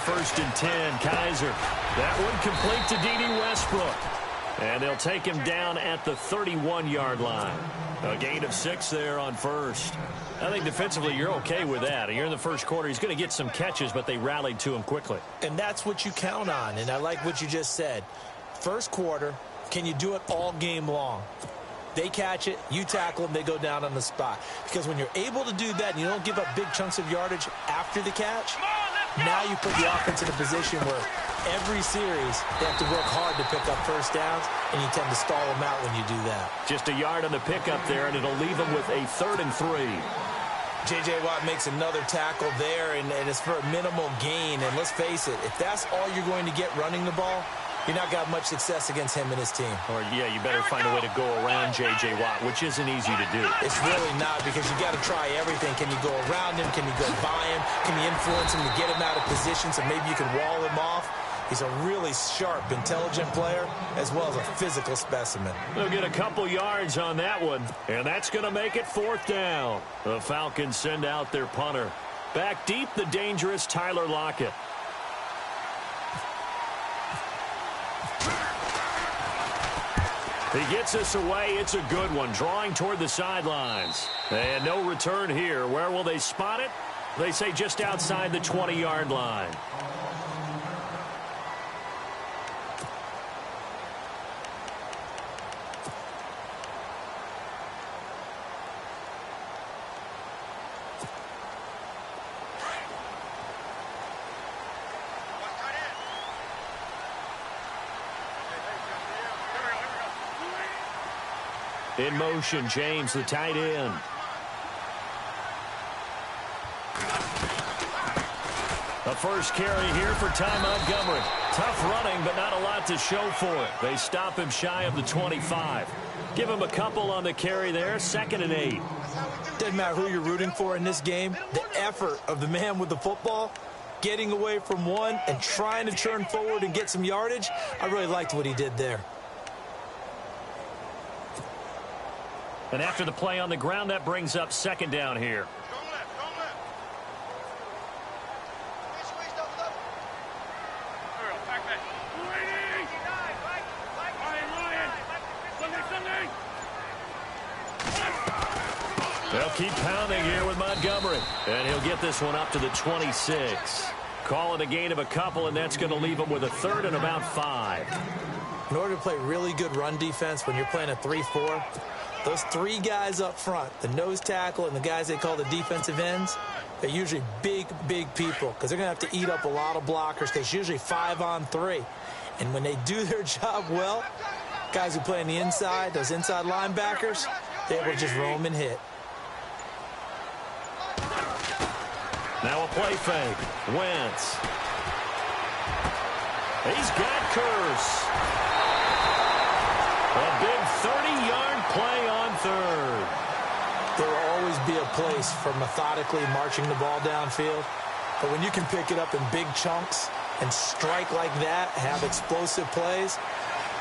first and 10. Kaiser. That one complete to D.D. Westbrook. And they'll take him down at the 31-yard line. A gain of 6 there on first. I think defensively you're okay with that. You're in the first quarter. He's going to get some catches, but they rallied to him quickly. And that's what you count on, and I like what you just said. First quarter, can you do it all game long? They catch it, you tackle them, they go down on the spot. Because when you're able to do that and you don't give up big chunks of yardage after the catch, now you put the offense in a position where every series they have to work hard to pick up first downs, and you tend to stall them out when you do that. Just a yard on the pickup there, and it'll leave them with a 3rd and 3. J.J. Watt makes another tackle there, and it's for a minimal gain. And let's face it, if that's all you're going to get running the ball, you're not got much success against him and his team. Or, yeah, you better find a way to go around J.J. Watt, which isn't easy to do. It's really not, because you got to try everything. Can you go around him? Can you go by him? Can you influence him to get him out of position so maybe you can wall him off? He's a really sharp, intelligent player, as well as a physical specimen. They'll get a couple yards on that one, and that's going to make it 4th down. The Falcons send out their punter. Back deep, the dangerous Tyler Lockett. He gets us away. It's a good one, drawing toward the sidelines. And no return here. Where will they spot it? They say just outside the 20-yard line. In motion, James, the tight end. The first carry here for Ty Montgomery. Tough running, but not a lot to show for it. They stop him shy of the 25. Give him a couple on the carry there, 2nd and 8. Doesn't matter who you're rooting for in this game. The effort of the man with the football, getting away from one and trying to turn forward and get some yardage, I really liked what he did there. And after the play on the ground, that brings up 2nd down here. They'll keep pounding here with Montgomery. And he'll get this one up to the 26. Call it a gain of a couple, and that's going to leave him with a 3rd and about 5. In order to play really good run defense when you're playing a 3-4, those 3 guys up front, the nose tackle and the guys they call the defensive ends, they're usually big, big people because they're going to have to eat up a lot of blockers because it's usually 5 on 3. And when they do their job well, guys who play on the inside, those inside linebackers, they're able to just roam and hit. Now a play fake. Wentz. He's got Curse. A big 30-yard play on 3rd. There will always be a place for methodically marching the ball downfield. But when you can pick it up in big chunks and strike like that, have explosive plays,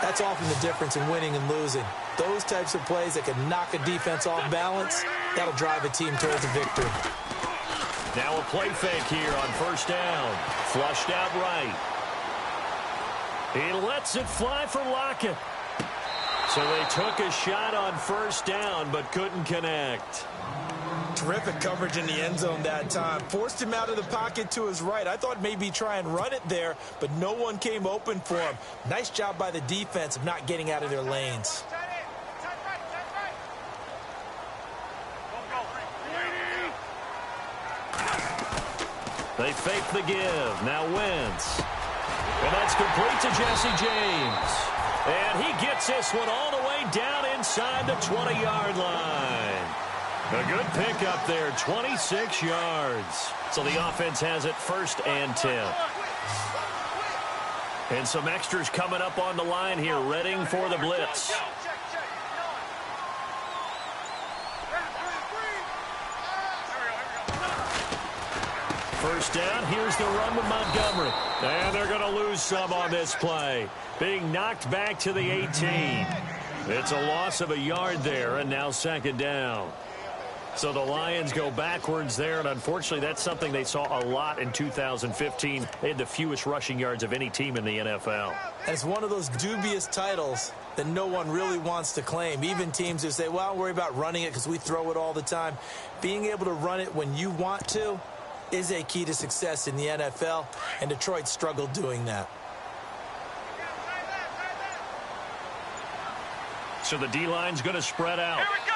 that's often the difference in winning and losing. Those types of plays that can knock a defense off balance, that'll drive a team towards a victory. Now a play fake here on 1st down. Flushed out right. He lets it fly for Lockett. So they took a shot on 1st down, but couldn't connect. Terrific coverage in the end zone that time. Forced him out of the pocket to his right. I thought maybe try and run it there, but no one came open for him. Nice job by the defense of not getting out of their lanes. They fake the give. Now Wentz. And that's complete to Jesse James. And he gets this one all the way down inside the 20-yard line. A good pickup there, 26 yards. So the offense has it 1st and 10. And some extras coming up on the line here, readying for the blitz. First down, here's the run with Montgomery. And they're going to lose some on this play. Being knocked back to the 18. It's a loss of a yard there, and now 2nd down. So the Lions go backwards there, and unfortunately that's something they saw a lot in 2015. They had the fewest rushing yards of any team in the NFL. And it's one of those dubious titles that no one really wants to claim. Even teams who say, well, I'll worry about running it because we throw it all the time. Being able to run it when you want to is a key to success in the NFL, and Detroit struggled doing that. So the D-line's going to spread out. Here we go.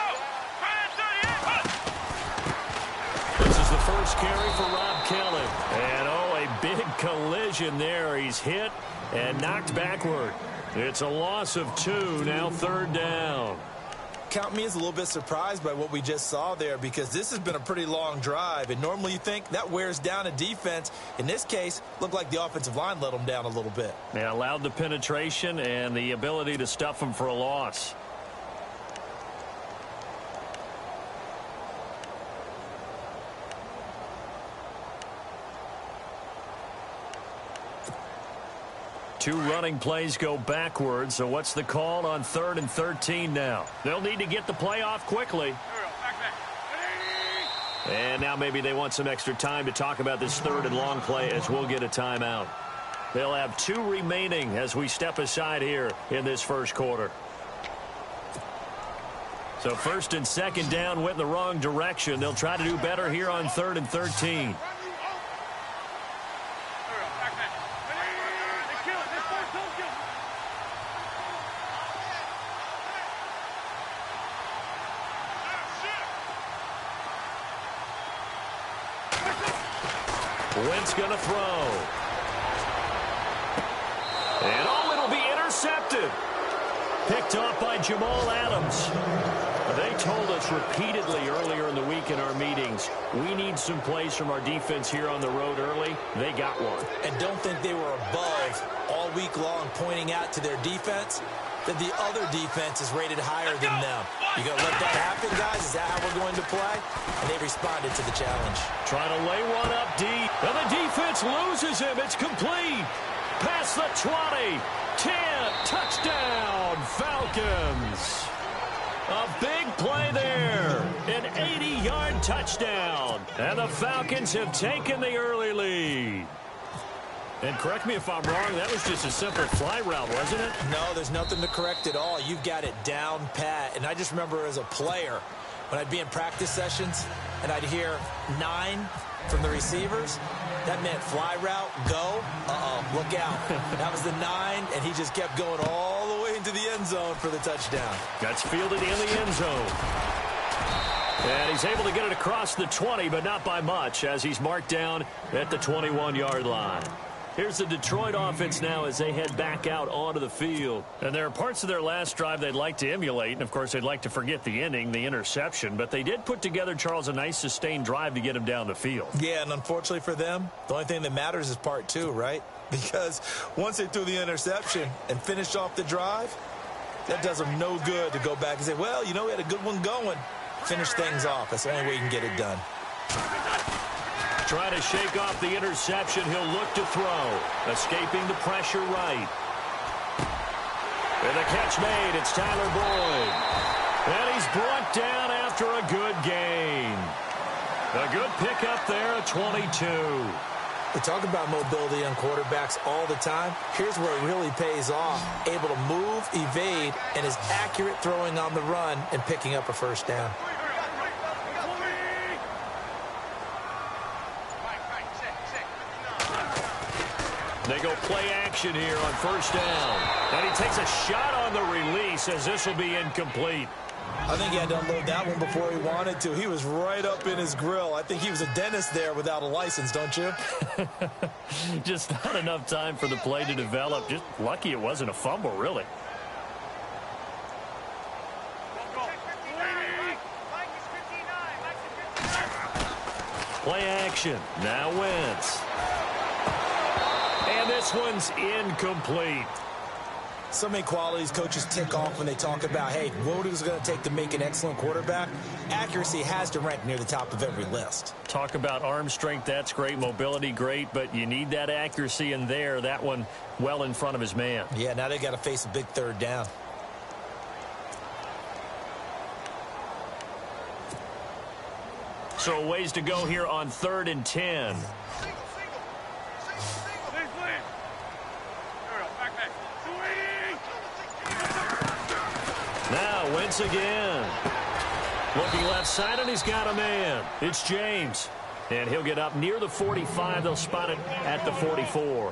This is the first carry for Rob Kelly. And, oh, a big collision there. He's hit and knocked backward. It's a loss of 2, now 3rd down. Count me as a little bit surprised by what we just saw there, because this has been a pretty long drive, and normally you think that wears down a defense. In this case, looked like the offensive line let them down a little bit. They allowed the penetration and the ability to stuff them for a loss. Two running plays go backwards, so what's the call on 3rd and 13 now? They'll need to get the play off quickly. And now maybe they want some extra time to talk about this 3rd and long play, as we'll get a timeout. They'll have 2 remaining as we step aside here in this first quarter. So 1st and 2nd down went in the wrong direction. They'll try to do better here on 3rd and 13. Wentz going to throw. And, oh, it'll be intercepted. Picked off by Jamal Adams. They told us repeatedly earlier in the week in our meetings, we need some plays from our defense here on the road early. They got one. And don't think they were above all week long pointing out to their defense that the other defense is rated higher than them. You going to let that happen, guys? Is that how we're going to play? And they responded to the challenge. Trying to lay one up deep. And the defense loses him. It's complete. Past the 20. 10. Touchdown, Falcons. A big play there. An 80-yard touchdown. And the Falcons have taken the early lead. And correct me if I'm wrong, that was just a simple fly route, wasn't it? No, there's nothing to correct at all. You've got it down pat. And I just remember as a player, when I'd be in practice sessions and I'd hear 9 from the receivers, that meant fly route, go, look out. That was the 9, and he just kept going all the way into the end zone for the touchdown. That's fielded in the end zone. And he's able to get it across the 20, but not by much, as he's marked down at the 21-yard line. Here's the Detroit offense now as they head back out onto the field. And there are parts of their last drive they'd like to emulate. And, of course, they'd like to forget the ending, the interception. But they did put together, Charles, a nice sustained drive to get him down the field. Yeah, and unfortunately for them, the only thing that matters is part 2, right? Because once they threw the interception and finished off the drive, that does them no good to go back and say, well, you know, we had a good one going. Finish things off. That's the only way you can get it done. Trying to shake off the interception. He'll look to throw. Escaping the pressure right. And the catch made. It's Tyler Boyd. And he's brought down after a good gain. A good pickup there at 22. We talk about mobility on quarterbacks all the time. Here's where it really pays off. Able to move, evade, and is accurate throwing on the run and picking up a first down. They go play action here on first down. And he takes a shot on the release as this will be incomplete. I think he had to unload that one before he wanted to. He was right up in his grill. I think he was a dentist there without a license, don't you? Just not enough time for the play to develop. Just lucky it wasn't a fumble, really. Play action. Now Wentz. And this one's incomplete. So many qualities coaches tick off when they talk about, hey, what is it going to take to make an excellent quarterback? Accuracy has to rank near the top of every list. Talk about arm strength, that's great. Mobility, great. But you need that accuracy in there. That one well in front of his man. Yeah, now they got to face a big third down. So a ways to go here on 3rd and 10. Now Wentz again. Looking left side, and he's got a man. It's James. And he'll get up near the 45. They'll spot it at the 44.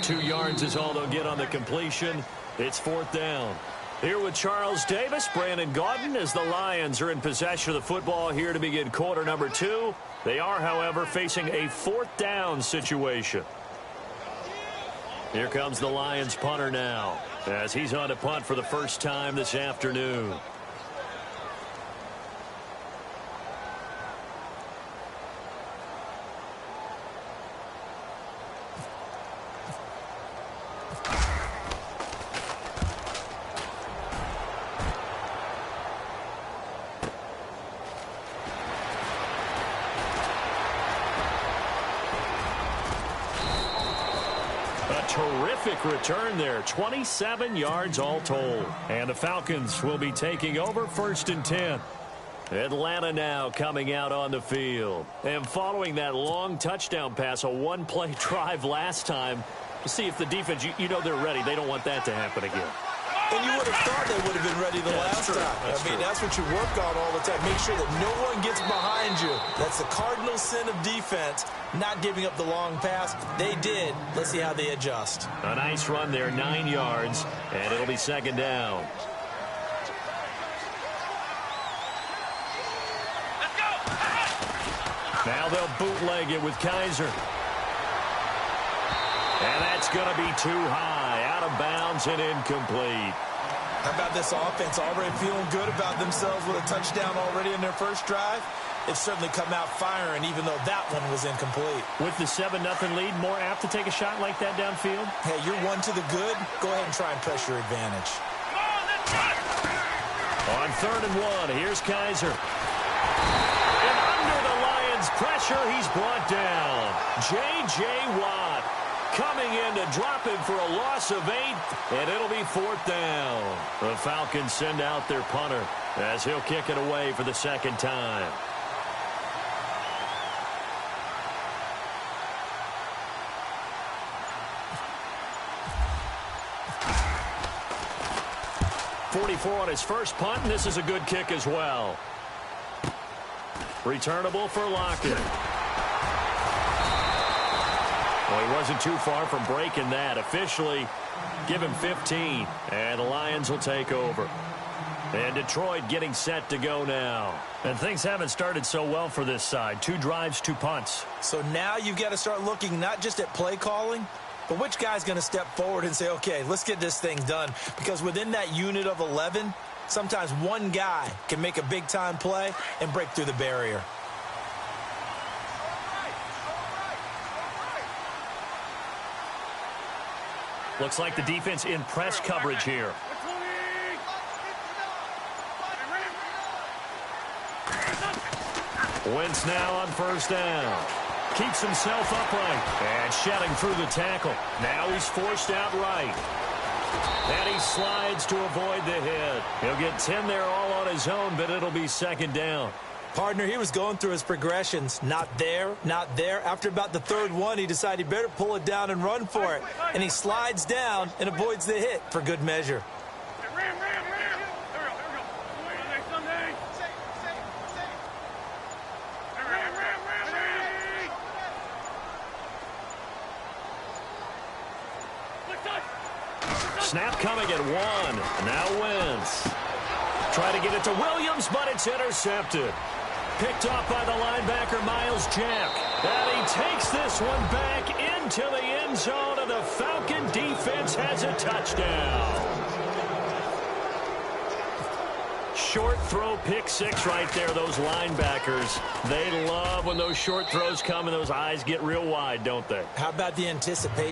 2 yards is all they'll get on the completion. It's 4th down. Here with Charles Davis, Brandon Gaudin, as the Lions are in possession of the football here to begin quarter number 2. They are, however, facing a 4th down situation. Here comes the Lions punter now, as he's on to punt for the first time this afternoon. Terrific return there. 27 yards all told. And the Falcons will be taking over 1st and 10. Atlanta now coming out on the field. And following that long touchdown pass, a one-play drive last time, to see if the defense, you know they're ready. They don't want that to happen again. And you would have thought they would have been ready the last time. I mean, that's what you work on all the time. Make sure that no one gets behind you. That's the cardinal sin of defense, not giving up the long pass. They did. Let's see how they adjust. A nice run there, 9 yards, and it'll be 2nd down. Let's go. Now they'll bootleg it with Kaiser. And that's going to be too high, out of bounds and incomplete. How about this offense already feeling good about themselves with a touchdown already in their first drive? It's certainly come out firing, even though that one was incomplete. With the 7-0 lead, more apt to take a shot like that downfield? Hey, you're 1 to the good. Go ahead and try and press your advantage. On 3rd and 1, here's Kaiser. And under the Lions' pressure, he's brought down. J.J. Watt coming in to drop him for a loss of 8, and it'll be 4th down. The Falcons send out their punter as he'll kick it away for the 2nd time. .44 on his first punt, and this is a good kick as well. Returnable for Lockett. Well, he wasn't too far from breaking that. Officially, give him 15, and the Lions will take over. And Detroit getting set to go now. And things haven't started so well for this side. 2 drives, 2 punts. So now you've got to start looking not just at play calling, but which guy's going to step forward and say, okay, let's get this thing done. Because within that unit of 11, sometimes one guy can make a big-time play and break through the barrier. Looks like the defense in press coverage here. Wentz now on 1st down. Keeps himself upright. And shedding through the tackle. Now he's forced out right. And he slides to avoid the hit. He'll get 10 there all on his own, but it'll be 2nd down. Partner, he was going through his progressions. Not there, not there. After about the 3rd one, he decided he better pull it down and run for it. And he slides down and avoids the hit for good measure. Snap coming at 1. Now Wentz. Try to get it to Williams, but it's intercepted. Picked off by the linebacker, Miles Jack. And he takes this one back into the end zone, and the Falcon defense has a touchdown. Short throw, pick 6 right there, those linebackers. They love when those short throws come and those eyes get real wide, don't they? How about the anticipation?